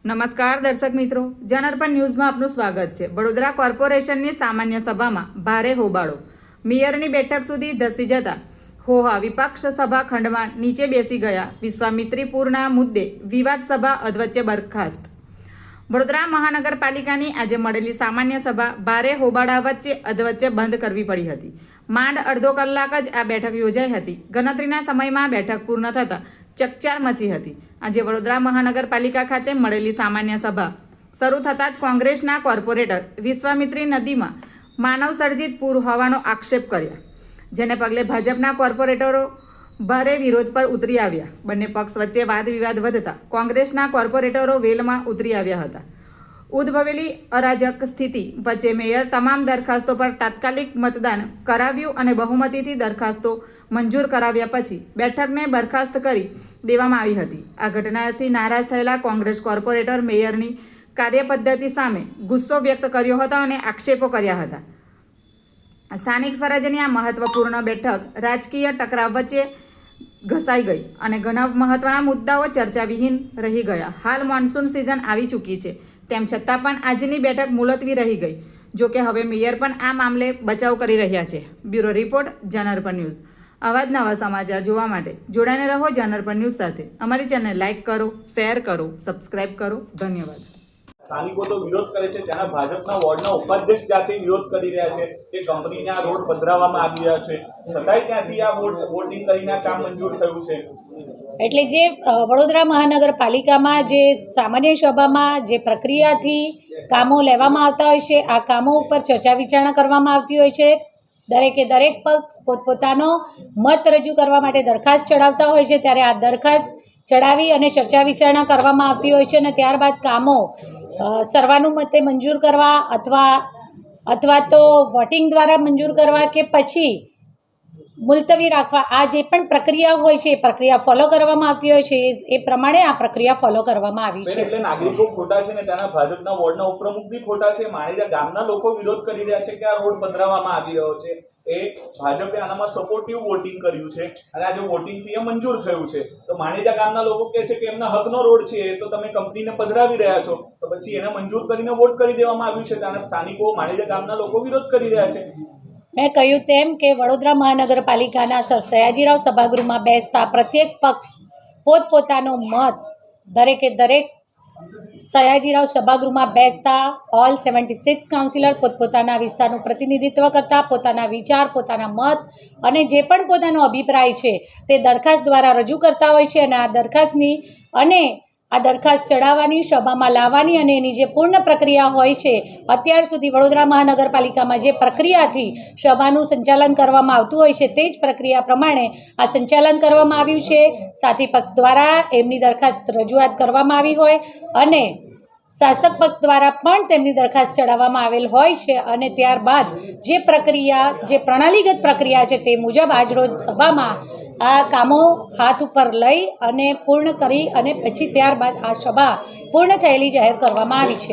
નમસ્કાર દર્શક મિત્રો, જનઅર્પણ ન્યૂઝમાં આપનું સ્વાગત છે। વડોદરા કોર્પોરેશનની સામાન્ય સભામાં ભારે હોબાળો, મેયરની બેઠક સુધી ધસી જતા હોહા વિપક્ષ સભા ખંડમાં નીચે બેસી ગયા। વિશ્વામિત્રી પૂરના મુદ્દે વિવાદ સભા અધવચ્ચે બરખાસ્ત। વડોદરા મહાનગરપાલિકાની આજે મળેલી સામાન્ય સભા ભારે હોબાળા વચ્ચે અધવચ્ચે બંધ કરવી પડી હતી। માંડ અડધો કલાક જ આ બેઠક યોજાઈ હતી। ગણતરીના સમયમાં બેઠક પૂર્ણ થતાં ચકચાર મચી હતી। આજે વડોદરા મહાનગરપાલિકા ખાતે મળેલી સામાન્ય સભા શરૂ થતાં જ કોંગ્રેસના કોર્પોરેટર વિશ્વામિત્રી નદીમાં માનવ સર્જિત પૂર હોવાનો આક્ષેપ કર્યા, જેને પગલે ભાજપના કોર્પોરેટરો ભારે વિરોધ પર ઉતરી આવ્યા। બંને પક્ષ વચ્ચે વાદ વિવાદ વધતા કોંગ્રેસના કોર્પોરેટરો વેલમાં ઉતરી આવ્યા હતા। ઉદ્ભવેલી અરાજક સ્થિતિ વચ્ચે મેયર તમામ દરખાસ્તો પર તાત્કાલિક મતદાન કરાવ્યું અને બહુમતીથી દરખાસ્તો મંજૂર કરાવ્યા પછી બેઠકને બરખાસ્ત કરી દેવામાં આવી હતી। આ ઘટનાથી નારાજ થયેલા કોંગ્રેસ કોર્પોરેટર મેયરની કાર્યપદ્ધતિ સામે ગુસ્સો વ્યક્ત કર્યો હતો અને આક્ષેપો કર્યા હતા। સ્થાનિક સ્વરાજ્યની આ મહત્વપૂર્ણ બેઠક રાજકીય ટકરાવ વચ્ચે ઘસાઈ ગઈ અને ઘણા મહત્વના મુદ્દાઓ ચર્ચા વિહીન રહી ગયા। હાલ મોન્સૂન સિઝન આવી ચૂકી છે, તેમ છતાં પણ આજની બેઠક મુલતવી રહી ગઈ। જોકે હવે મેયર પણ આ મામલે બચાવ કરી રહ્યા છે। Bureau report, Janarpan news. આવા જ નવા સમાચાર જોવા માટે જોડાઈને રહો જનઅર્પણ ન્યૂઝ સાથે। અમારી ચેનલ લાઇક કરો, શેર કરો, સબસ્ક્રાઇબ કરો। ધન્યવાદ। સ્થાનિકો તો વિરોધ કરે છે, ત્યાંના ભાજપના વોર્ડના ઉપાધ્યક્ષ જાતે વિરોધ કરી રહ્યા છે કે કંપનીને આ રોડ પધરાવવામાં આવી રહ્યા છે, છતાંય ત્યાંથી આ વોટિંગ કરીને આ કામ મંજૂર થયું છે। એટલે જે વડોદરા મહાનગરપાલિકામાં જે સામાન્ય સભામાં જે પ્રક્રિયાથી કામો લેવામાં આવતા હોય છે, આ કામો ઉપર ચર્ચા વિચારણા કરવામાં આવતી હોય છે। દરેક પક્ષ પોતપોતાનો મત રજૂ કરવા માટે દરખાસ્ત ચડાવતા હોય છે, ત્યારે આ દરખાસ્ત ચડાવી અને ચર્ચા વિચારણા કરવામાં આવતી હોય છે અને ત્યારબાદ કામો સર્વાનુમતે મંજૂર કરવા અથવા તો વોટિંગ દ્વારા મંજૂર કરવા કે પછી મુલતવી રાખવા, આ જે પણ પ્રક્રિયા હોય છે એ પ્રક્રિયા ફોલો કરવામાં આવતી હોય છે। એ પ્રમાણે આ પ્રક્રિયા ફોલો કરવામાં આવી છે। એટલે નાગરિકો ખોટા છે ને ત્યાંના ભાજપના વોર્ડના ઉપપ્રમુખ બી ખોટા છે। માણેજા ગામના લોકો વિરોધ કરી રહ્યા છે કે આ રોડ પધરાવવામાં આવી રહ્યો છે। એ ભાજપે આનામાં સપોર્ટિવ વોટિંગ કર્યું છે અને આજે વોટિંગથી એ મંજૂર થયું છે। તો માણેજા ગામના લોકો કહે છે કે એમના હકનો રોડ છે, તો તમે કંપનીને પધરાવી રહ્યા છો, તો પછી એને મંજૂર કરીને વોટ કરી દેવામાં આવ્યું છે। ત્યાંના સ્થાનિકો, માણેજા ગામના લોકો વિરોધ કરી રહ્યા છે। મેં કહ્યું તેમ કે વડોદરા મહાનગરપાલિકાના સર સયાજીરાવ સભાગૃહમાં બેસતા પ્રત્યેક પક્ષ પોતપોતાનો મત દરેક સયાજીરાવ સભાગૃહમાં બેસતા ઓલ 76 કાઉન્સિલર પોતપોતાના વિસ્તારનું પ્રતિનિધિત્વ કરતા પોતાના વિચાર, પોતાના મત અને જે પણ પોતાનો અભિપ્રાય છે તે દરખાસ્ત દ્વારા રજૂ કરતા હોય છે અને આ દરખાસ્ત ચડાવવાની, સભામાં લાવવાની અને એની જે પૂર્ણ પ્રક્રિયા હોય છે, અત્યાર સુધી વડોદરા મહાનગરપાલિકામાં જે પ્રક્રિયાથી સભાનું સંચાલન કરવામાં આવતું હોય છે તે જ પ્રક્રિયા પ્રમાણે આ સંચાલન કરવામાં આવ્યું છે। સાથી પક્ષ દ્વારા એમની દરખાસ્ત રજૂઆત કરવામાં આવી હોય અને શાસક પક્ષ દ્વારા પણ તેમની દરખાસ્ત ચડાવવામાં આવેલ હોય છે અને ત્યારબાદ જે પ્રણાલીગત પ્રક્રિયા છે તે મુજબ આજરોજ સભામાં આ કામો હાથ ઉપર લઈ અને પૂર્ણ કરી અને પછી ત્યારબાદ આ સભા પૂર્ણ થયેલી જાહેર કરવામાં આવી છે।